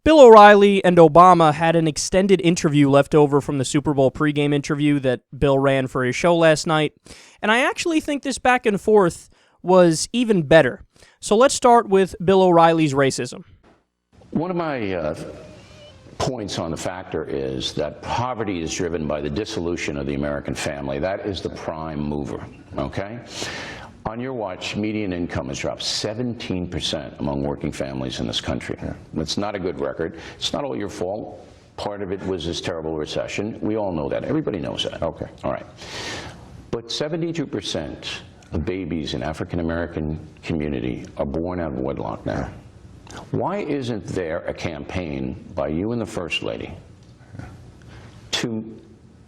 Bill O'Reilly and Obama had an extended interview left over from the Super Bowl pregame interview that Bill ran for his show last night, and I actually think this back and forth was even better. So let's start with Bill O'Reilly's racism. One of my points on the factor is that poverty is driven by the dissolution of the American family. That is the prime mover, okay? On your watch, median income has dropped 17% among working families in this country. It's not a good record. It's not all your fault. Part of it was this terrible recession. We all know that. Everybody knows that. Okay. All right. But 72% of babies in African-American community are born out of wedlock now. Why isn't there a campaign by you and the First Lady to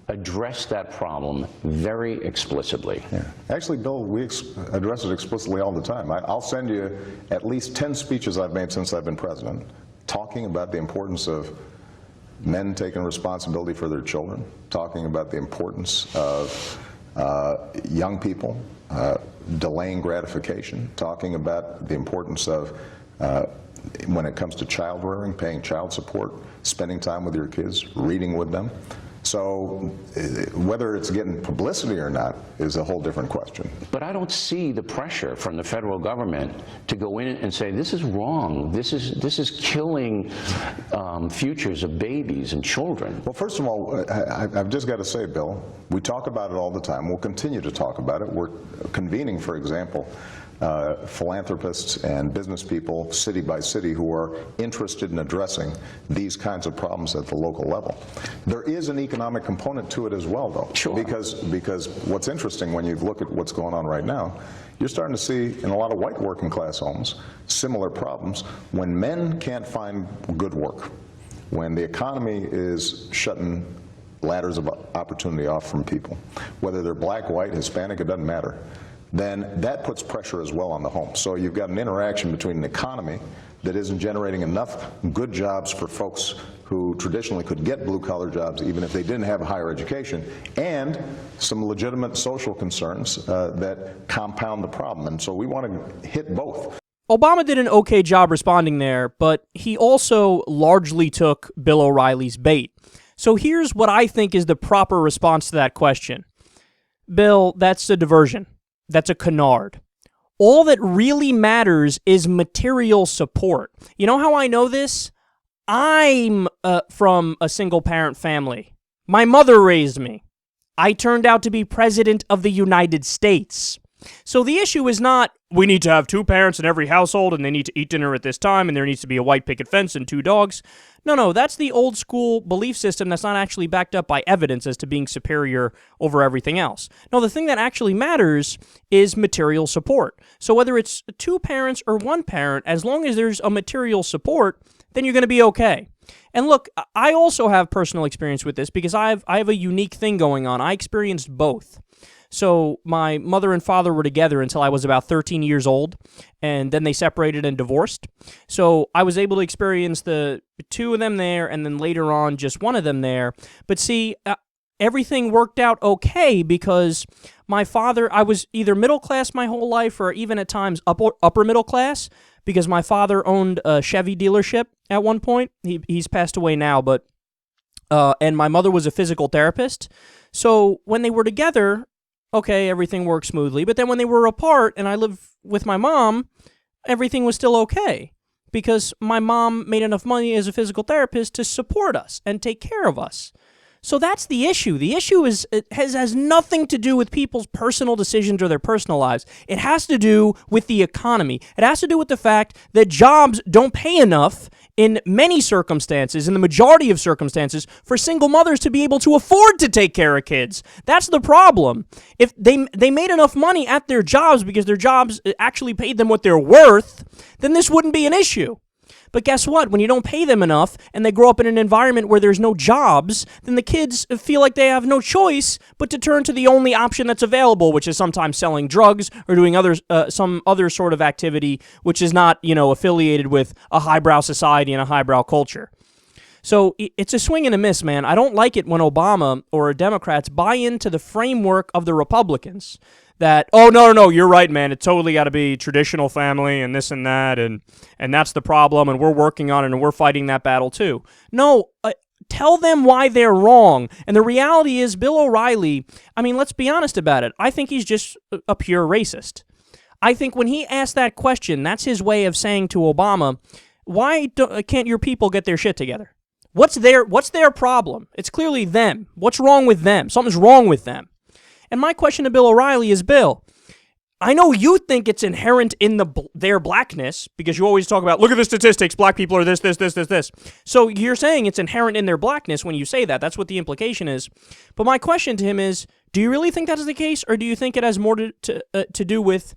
address that problem very explicitly? Yeah. Actually, Bill, we address it explicitly all the time. I'll send you at least 10 speeches I've made since I've been president, talking about the importance of men taking responsibility for their children, talking about the importance of young people delaying gratification, talking about the importance of when it comes to child rearing, paying child support, spending time with your kids, reading with them. So whether it's getting publicity or not is a whole different question. But I don't see the pressure from the federal government to go in and say, this is wrong, this is killing futures of babies and children. Well, first of all, I've just got to say, Bill, we talk about it all the time. We'll continue to talk about it. We're convening, for example, philanthropists and business people city by city who are interested in addressing these kinds of problems at the local level. There is an economic component to it as well, though. Sure. Because what's interesting when you look at what's going on right now, you're starting to see in a lot of white working class homes similar problems when men can't find good work, when the economy is shutting ladders of opportunity off from people, whether they're black, white, Hispanic, it doesn't matter, then that puts pressure as well on the home. So you've got an interaction between an economy that isn't generating enough good jobs for folks who traditionally could get blue-collar jobs even if they didn't have a higher education, and some legitimate social concerns that compound the problem. And so we want to hit both. Obama did an okay job responding there, but he also largely took Bill O'Reilly's bait. So here's what I think is the proper response to that question. Bill, that's a diversion. That's a canard. All that really matters is material support. You know how I know this? I'm from a single-parent family. My mother raised me. I turned out to be president of the United States. So the issue is not, we need to have 2 parents in every household and they need to eat dinner at this time and there needs to be a white picket fence and 2 dogs. No, that's the old school belief system that's not actually backed up by evidence as to being superior over everything else. No, the thing that actually matters is material support. So whether it's 2 parents or 1 parent, as long as there's a material support, then you're going to be okay. And look, I also have personal experience with this because I have a unique thing going on. I experienced both. So my mother and father were together until I was about 13 years old, and then they separated and divorced. So I was able to experience the 2 of them there, and then later on just 1 of them there. But see, everything worked out okay because my father, I was either middle class my whole life or even at times upper middle class because my father owned a Chevy dealership at one point. He's passed away now, but and my mother was a physical therapist. So when they were together, okay, everything worked smoothly. But then when they were apart and I lived with my mom, everything was still okay because my mom made enough money as a physical therapist to support us and take care of us. So that's the issue. The issue is it has nothing to do with people's personal decisions or their personal lives. It has to do with the economy. It has to do with the fact that jobs don't pay enough in many circumstances, in the majority of circumstances, for single mothers to be able to afford to take care of kids. That's the problem. If they made enough money at their jobs because their jobs actually paid them what they're worth, then this wouldn't be an issue. But guess what? When you don't pay them enough and they grow up in an environment where there's no jobs, then the kids feel like they have no choice but to turn to the only option that's available, which is sometimes selling drugs or doing some other sort of activity which is not, affiliated with a highbrow society and a highbrow culture. So it's a swing and a miss, man. I don't like it when Obama or Democrats buy into the framework of the Republicans. that, oh, no, you're right, man, it totally got to be traditional family and this and that, and that's the problem, and we're working on it, and we're fighting that battle too. No, tell them why they're wrong. And the reality is, Bill O'Reilly, I mean, let's be honest about it, I think he's just a pure racist. I think when he asked that question, that's his way of saying to Obama, why can't your people get their shit together? What's their problem? It's clearly them. What's wrong with them? Something's wrong with them. And my question to Bill O'Reilly is, Bill, I know you think it's inherent in their blackness, because you always talk about, look at the statistics, black people are this. So you're saying it's inherent in their blackness when you say that. That's what the implication is. But my question to him is, do you really think that is the case, or do you think it has more to do with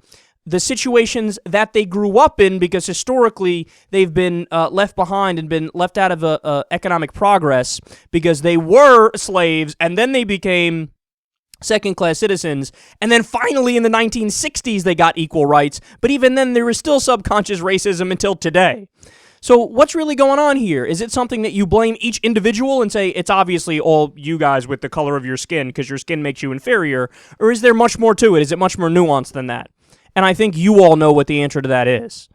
the situations that they grew up in, because historically they've been left behind and been left out of economic progress because they were slaves and then they became second-class citizens, and then finally in the 1960s they got equal rights, but even then there was still subconscious racism until today. So what's really going on here? Is it something that you blame each individual and say it's obviously all you guys with the color of your skin because your skin makes you inferior, or is there much more to it? Is it much more nuanced than that? And I think you all know what the answer to that is.